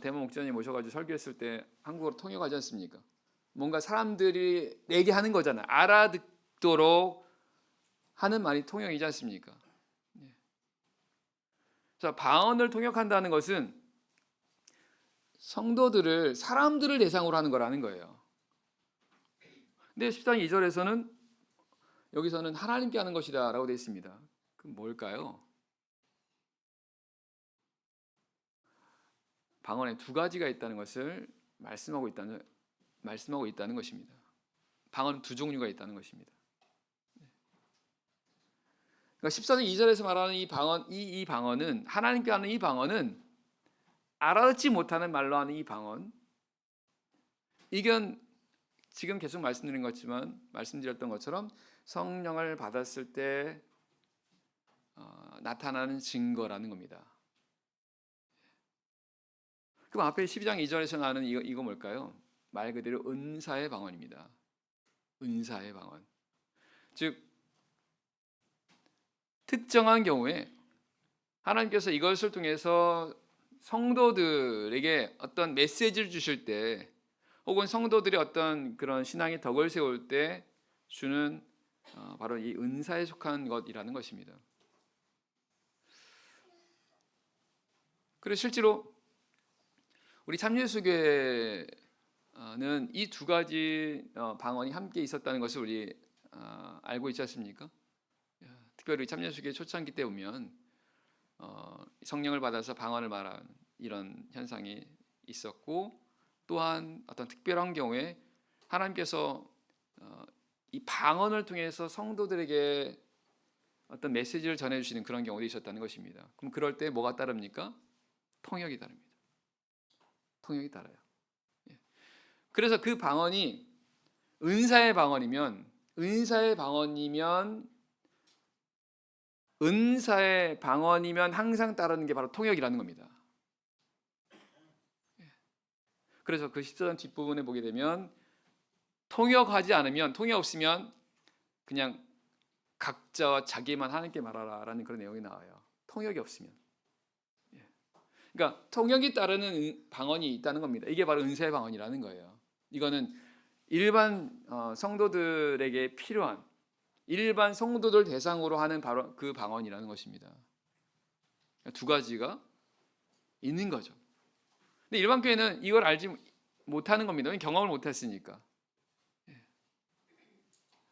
대모 목사님 모셔가지고 설교했을 때 한국어로 통역하지 않습니까? 뭔가 사람들이 내게 하는 거잖아요. 알아듣도록 하는 말이 통역이지 않습니까? 자, 방언을 통역한다는 것은 사람들을 대상으로 하는 거라는 거예요. 근데 10장 2절에서는 여기서는 하나님께 하는 것이다 라고 되어 있습니다. 그럼 뭘까요? 방언에 두 가지가 있다는 것을 말씀하고 있다는 것입니다. 방언은 두 종류가 있다는 것입니다. 그러니까 14장 2절에서 말하는 이 방언은 하나님께 하는 이 방언은 알아듣지 못하는 말로 하는 이 방언, 이건 지금 계속 말씀드렸던 것처럼 성령을 받았을 때 나타나는 증거라는 겁니다. 그럼 앞에 12장 2절에서 나는 이거 뭘까요? 말 그대로 은사의 방언입니다. 은사의 방언. 즉 특정한 경우에 하나님께서 이것을 통해서 성도들에게 어떤 메시지를 주실 때, 혹은 성도들이 어떤 그런 신앙의 덕을 세울 때 주는 바로 이 은사에 속한 것이라는 것입니다. 그래서 실제로 우리 참예수교회는 이 두 가지 방언이 함께 있었다는 것을 우리 알고 있지 않습니까? 특별히 참예수교회 초창기 때 보면 성령을 받아서 방언을 말하는 이런 현상이 있었고, 또한 어떤 특별한 경우에 하나님께서 이 방언을 통해서 성도들에게 어떤 메시지를 전해주시는 그런 경우도 있었다는 것입니다. 그럼 그럴 때 뭐가 따릅니까? 통역이 따릅니다. 통역이 따라요. 그래서 그 방언이 은사의 방언이면 항상 따르는 게 바로 통역이라는 겁니다. 그래서 그 14장 뒷부분에 보게 되면 통역 없으면 그냥 각자 자기만 하나님께 말하라라는 그런 내용이 나와요. 통역이 없으면. 그러니까 통역이 따르는 방언이 있다는 겁니다. 이게 바로 은사의 방언이라는 거예요. 이거는 일반 성도들에게 필요한, 일반 성도들 대상으로 하는 바로 그 방언이라는 것입니다. 두 가지가 있는 거죠. 근데 일반 교회는 이걸 알지 못하는 겁니다. 경험을 못했으니까.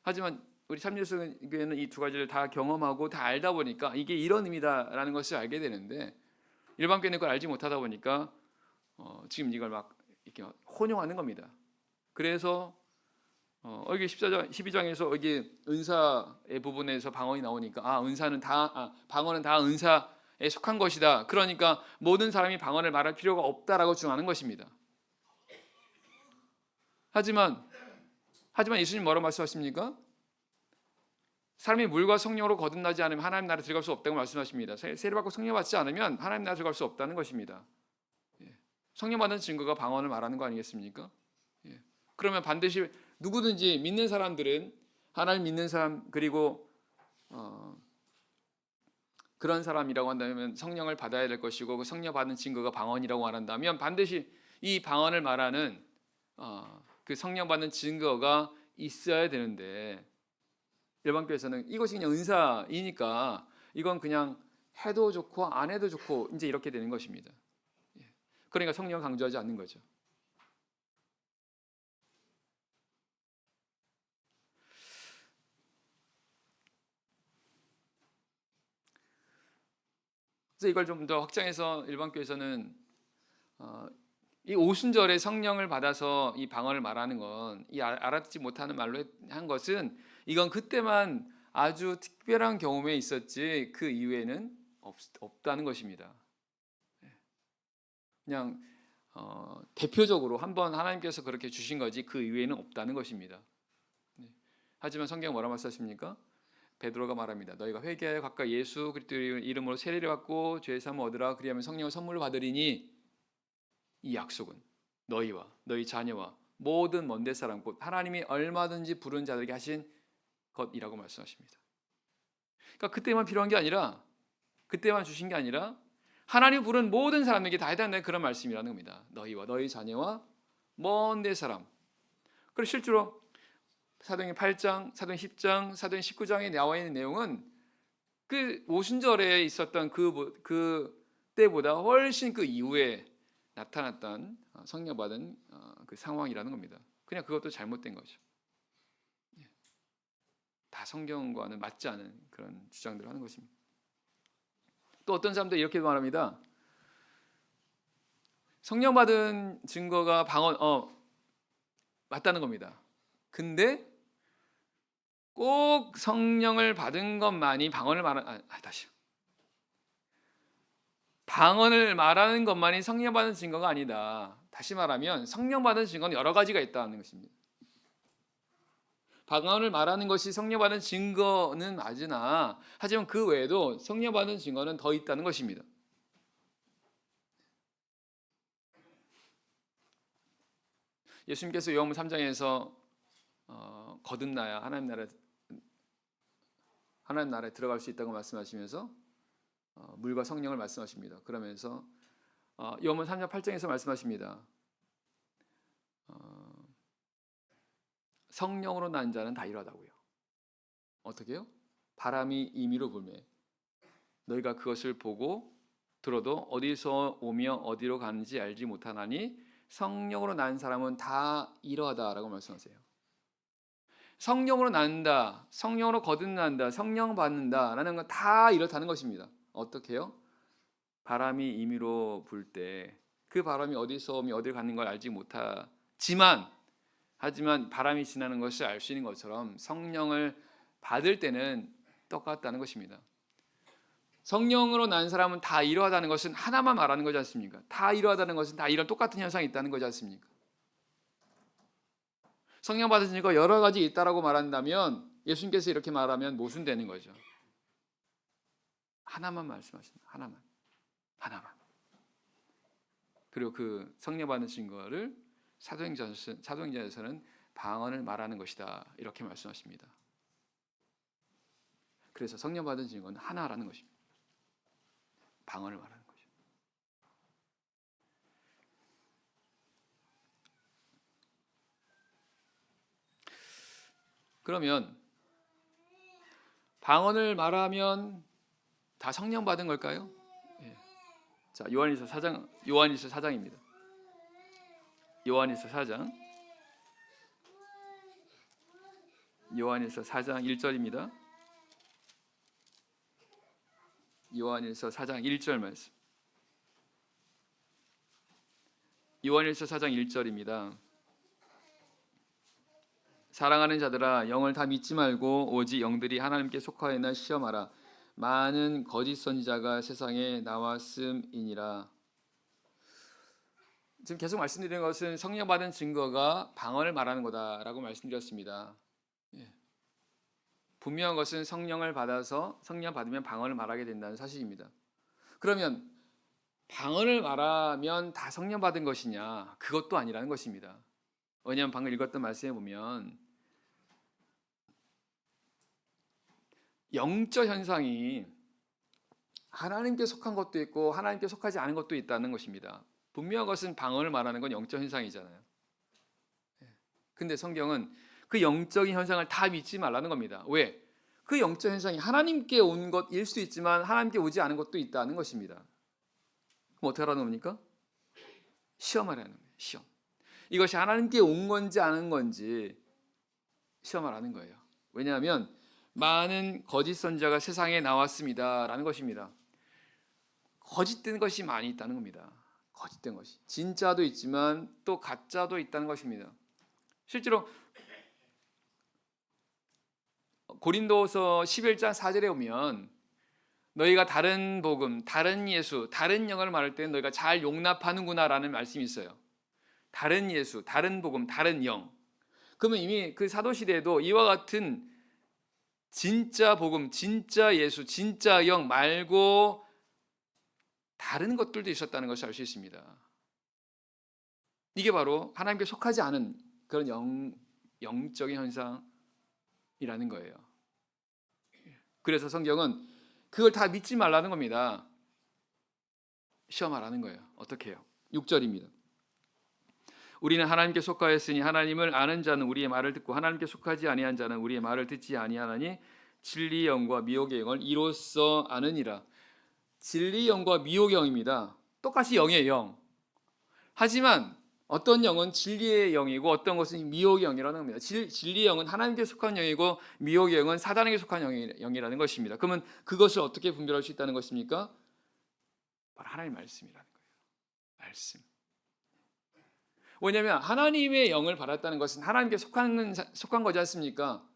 하지만 우리 참예수교회는 이 두 가지를 다 경험하고 다 알다 보니까 이게 이런 의미다라는 것을 알게 되는데, 일반 교회는 그걸 알지 못하다 보니까 지금 이걸 막 이렇게 혼용하는 겁니다. 그래서 여기 12장에서 여기 은사의 부분에서 방언이 나오니까 방언은 다 은사에 속한 것이다. 그러니까 모든 사람이 방언을 말할 필요가 없다라고 주장하는 것입니다. 하지만 예수님 뭐라고 말씀하십니까? 사람이 물과 성령으로 거듭나지 않으면 하나님 나라에 들어갈 수 없다고 말씀하십니다. 세례받고 성령 받지 않으면 하나님 나라에 들어갈 수 없다는 것입니다. 성령 받는 증거가 방언을 말하는 거 아니겠습니까? 그러면 반드시 누구든지 믿는 사람들은, 하나님 믿는 사람, 그리고 그런 사람이라고 한다면 성령을 받아야 될 것이고, 그 성령 받는 증거가 방언이라고 말한다면 반드시 이 방언을 말하는 그 성령 받는 증거가 있어야 되는데, 일반 교회에서는 이것이 그냥 은사이니까 이건 그냥 해도 좋고 안 해도 좋고 이제 이렇게 되는 것입니다. 그러니까 성령을 강조하지 않는 거죠. 그래서 이걸 좀 더 확장해서 일반 교회에서는 이 오순절에 성령을 받아서 이 방언을 말하는 건 이 알아듣지 못하는 말로 한 것은 이건 그때만 아주 특별한 경험에 있었지 그 이후에는 없다는 것입니다. 그냥 대표적으로 한번 하나님께서 그렇게 주신 거지 그 이후에는 없다는 것입니다. 하지만 성경 뭐라 말씀하십니까? 베드로가 말합니다. 너희가 회개하여 각각 예수 그리스도의 이름으로 세례를 받고 죄 사함을 얻으라. 그리하면 성령을 선물로 받으리니 이 약속은 너희와 너희 자녀와 모든 먼데 사람 곧 하나님이 얼마든지 부른 자들에게 하신 것이라고 말씀하십니다. 그러니까 그때만 필요한 게 아니라 그때만 주신 게 아니라 하나님 부른 모든 사람에게 다 해당되는 그런 말씀이라는 겁니다. 너희와 너희 자녀와 먼데 사람. 그리고 실제로 사도행전 8장, 사도행전 10장, 사도행전 19장에 나와 있는 내용은 그 오순절에 있었던 그 때보다 훨씬 그 이후에 나타났던 성령 받은 그 상황이라는 겁니다. 그냥 그것도 잘못된 거죠. 다 성경과는 맞지 않은 그런 주장들을 하는 것입니다. 또 어떤 사람들이 이렇게 말합니다. 성령 받은 증거가 방언 맞다는 겁니다. 근데 꼭 성령을 받은 것만이 방언을 방언을 말하는 것만이 성령 받은 증거가 아니다. 다시 말하면 성령 받은 증거는 여러 가지가 있다는 것입니다. 방언을 말하는 것이 성령 받은 증거는 맞으나 하지만 그 외에도 성령 받은 증거는 더 있다는 것입니다. 예수님께서 요한복음 3장에서 거듭나야 하나님 나라에 들어갈 수 있다고 말씀하시면서 물과 성령을 말씀하십니다. 그러면서 요한복음 3장 8장에서 말씀하십니다. 성령으로 난 자는 다 이러하다고요. 어떻게요? 바람이 임의로 불매 너희가 그것을 보고 들어도 어디서 오며 어디로 가는지 알지 못하나니 성령으로 난 사람은 다 이러하다라고 말씀하세요. 성령으로 난다, 성령으로 거듭난다, 성령 받는다라는 건 다 이렇다는 것입니다. 어떻게요? 바람이 임의로 불 때 그 바람이 어디서 오며 어디로 가는 걸 알지 하지만 바람이 지나는 것을 알 수 있는 것처럼 성령을 받을 때는 똑같다는 것입니다. 성령으로 난 사람은 다 이러하다는 것은 하나만 말하는 거지 않습니까? 다 이러하다는 것은 다 이런 똑같은 현상이 있다는 거지 않습니까? 성령 받은 증거 여러 가지 있다라고 말한다면 예수님께서 이렇게 말하면 모순되는 거죠. 하나만 말씀하신다. 하나만. 그리고 그 성령 받은 증거를 사도행전에서는 방언을 말하는 것이다. 이렇게 말씀하십니다. 그래서 성령 받은 증거는 하나라는 것입니다. 방언을 말하는 거죠. 그러면 방언을 말하면 다 성령 받은 걸까요? 예. 자, 요한일서 4장입니다. 요한일서 4장 1절입니다. 요한일서 4장 1절 말씀. 요한일서 4장 1절입니다. 사랑하는 자들아 영을 다 믿지 말고 오직 영들이 하나님께 속하였나 시험하라. 많은 거짓 선지자가 세상에 나왔음이니라. 지금 계속 말씀드리는 것은 성령 받은 증거가 방언을 말하는 거다라고 말씀드렸습니다. 분명한 것은 성령을 받아서 성령 받으면 방언을 말하게 된다는 사실입니다. 그러면 방언을 말하면 다 성령 받은 것이냐? 그것도 아니라는 것입니다. 왜냐하면 방금 읽었던 말씀에 보면 영적 현상이 하나님께 속한 것도 있고 하나님께 속하지 않은 것도 있다는 것입니다. 분명한 것은 방언을 말하는 건 영적 현상이잖아요. 근데 성경은 그 영적인 현상을 다 믿지 말라는 겁니다. 왜? 그 영적 현상이 하나님께 온 것일 수도 있지만 하나님께 오지 않은 것도 있다는 것입니다. 그럼 어떻게 하라는 겁니까? 시험하라는 거예요. 시험. 이것이 하나님께 온 건지 아는 건지 시험하라는 거예요. 왜냐하면 많은 거짓 선지자가 세상에 나왔습니다라는 것입니다. 거짓된 것이 많이 있다는 겁니다. 거짓된 것이. 진짜도 있지만 또 가짜도 있다는 것입니다. 실제로 고린도서 11장 4절에 오면 너희가 다른 복음, 다른 예수, 다른 영을 말할 때 너희가 잘 용납하는구나라는 말씀이 있어요. 다른 예수, 다른 복음, 다른 영. 그러면 이미 그 사도 시대에도 이와 같은 진짜 복음, 진짜 예수, 진짜 영 말고 다른 것들도 있었다는 것을 알 수 있습니다. 이게 바로 하나님께 속하지 않은 그런 영적인 현상이라는 거예요. 그래서 성경은 그걸 다 믿지 말라는 겁니다. 시험하라는 거예요. 어떻게 해요? 6절입니다. 우리는 하나님께 속하였으니 하나님을 아는 자는 우리의 말을 듣고 하나님께 속하지 아니한 자는 우리의 말을 듣지 아니하나니 진리의 영과 미혹의 영을 이로써 아느니라. 진리의 영과 미혹의 영입니다. 똑같이 영이에요. 영. 하지만 어떤 영은 진리의 영이고 어떤 것은 미혹의 영이라는 겁니다. 진리의 영은 하나님께 속한 영이고 미혹의 영은 사단에게 속한 영이라는 것입니다. 그러면 그것을 어떻게 분별할 수 있다는 것입니까? 바로 하나님의 말씀이라는 거예요. 말씀. 왜냐하면 하나님의 영을 받았다는 것은 하나님께 속한 거지 않습니까?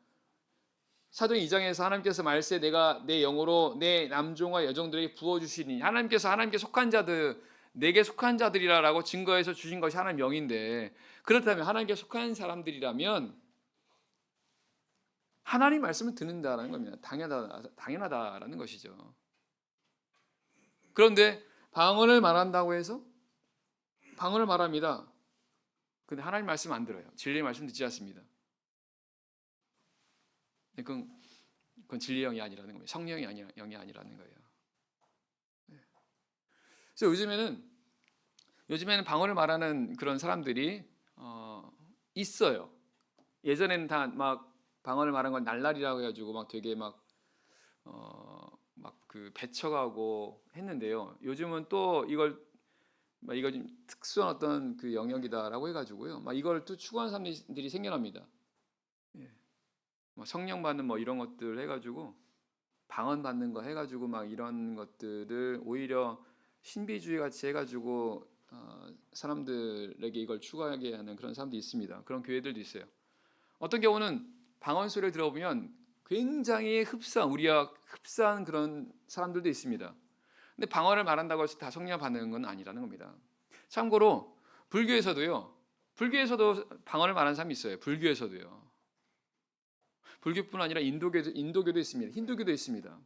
사도행 2장에서 하나님께서 말세 내가 내 영으로 내 남종과 여종들에게 부어주시니 하나님께서 하나님께 속한 자들 내게 속한 자들이라고 증거해서 주신 것이 하나님의 영인데 그렇다면 하나님께 속한 사람들이라면 하나님 말씀을 듣는다는 겁니다. 당연하다라는 것이죠. 그런데 방언을 말한다고 해서 방언을 말합니다. 근데 하나님 말씀 안 들어요. 진리의 말씀 듣지 않습니다. 그건 진리의 영이 아니라는 겁니다. 성령의 영이 아니라는 거예요. 그래서 요즘에는 방언을 말하는 그런 사람들이 있어요. 예전에는 다 막 방언을 말한 건 날라리라고 해가지고 막 되게 막 그 배척하고 했는데요. 요즘은 또 이거 좀 특수한 어떤 그 영역이다라고 해가지고요. 막 이걸 또 추구하는 사람들이 생겨납니다. 예. 성령 받는 뭐 이런 것들 해가지고 방언 받는 거 해가지고 막 이런 것들을 오히려 신비주의 같이 해가지고 사람들에게 이걸 추구하게 하는 그런 사람도 있습니다. 그런 교회들도 있어요. 어떤 경우는 방언 소리를 들어보면 굉장히 우리와 흡사한 그런 사람들도 있습니다. 근데 방언을 말한다고 해서 다 성령 받는 건 아니라는 겁니다. 참고로 불교에서도 방언을 말하는 사람이 있어요. 불교에서도요. 불교뿐 아니라 인도교도 있습니다. 힌두교도 있습니다.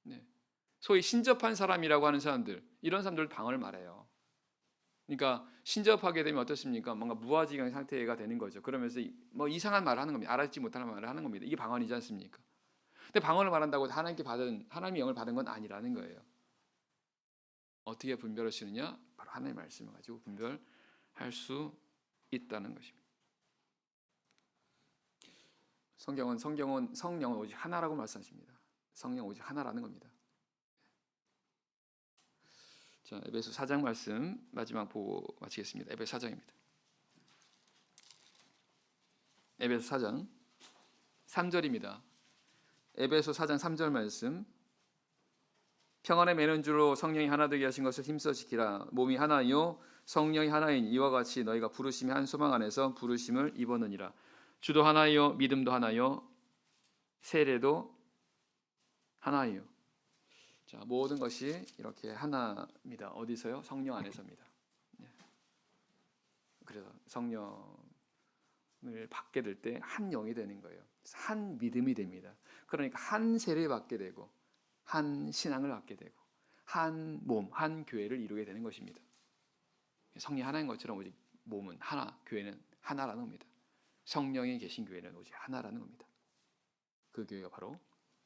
네. 소위 신접한 사람이라고 하는 사람들, 이런 사람들 방언을 말해요. 그러니까 신접하게 되면 어떻습니까? 뭔가 무아지경 상태가 되는 거죠. 그러면서 뭐 이상한 말을 하는 겁니다. 알아듣지 못하는 말을 하는 겁니다. 이게 방언이지 않습니까? 근데 방언을 말한다고 하나님의 영을 받은 건 아니라는 거예요. 어떻게 분별할 수 있느냐? 바로 하나님의 말씀을 가지고 분별할 수 있다는 것입니다. 성경은 성령은 오직 하나라고 말씀하십니다. 성령 오직 하나라는 겁니다. 자, 에베소 4장 말씀 마지막 보고 마치겠습니다. 에베소 4장입니다. 에베소 4장 3절입니다. 에베소 4장 3절 말씀. 평안에 매는 줄로 성령이 하나 되게 하신 것을 힘써 지키라. 몸이 하나요 성령이 하나인 이와 같이 너희가 부르심이 한 소망 안에서 부르심을 입었느니라. 주도 하나요 믿음도 하나요 세례도 하나요. 자, 모든 것이 이렇게 하나입니다. 어디서요? 성령 안에서입니다. 그래서 성령을 받게 될 때 한 영이 되는 거예요. 한 믿음이 됩니다. 그러니까 한 세례를 받게 되고 한 신앙을 갖게 되고 한 몸, 한 교회를 이루게 되는 것입니다. 성령이 하나인 것처럼 오직 몸은 하나, 교회는 하나라는 겁니다. 성령이 계신 교회는 오직 하나라는 겁니다. 그 교회가 바로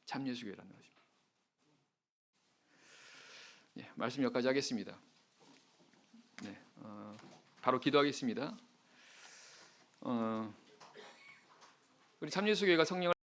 참예수 교회라는 것입니다. 네, 말씀 여기까지 하겠습니다. 네, 바로 기도하겠습니다. 우리 참예수 교회가 성령을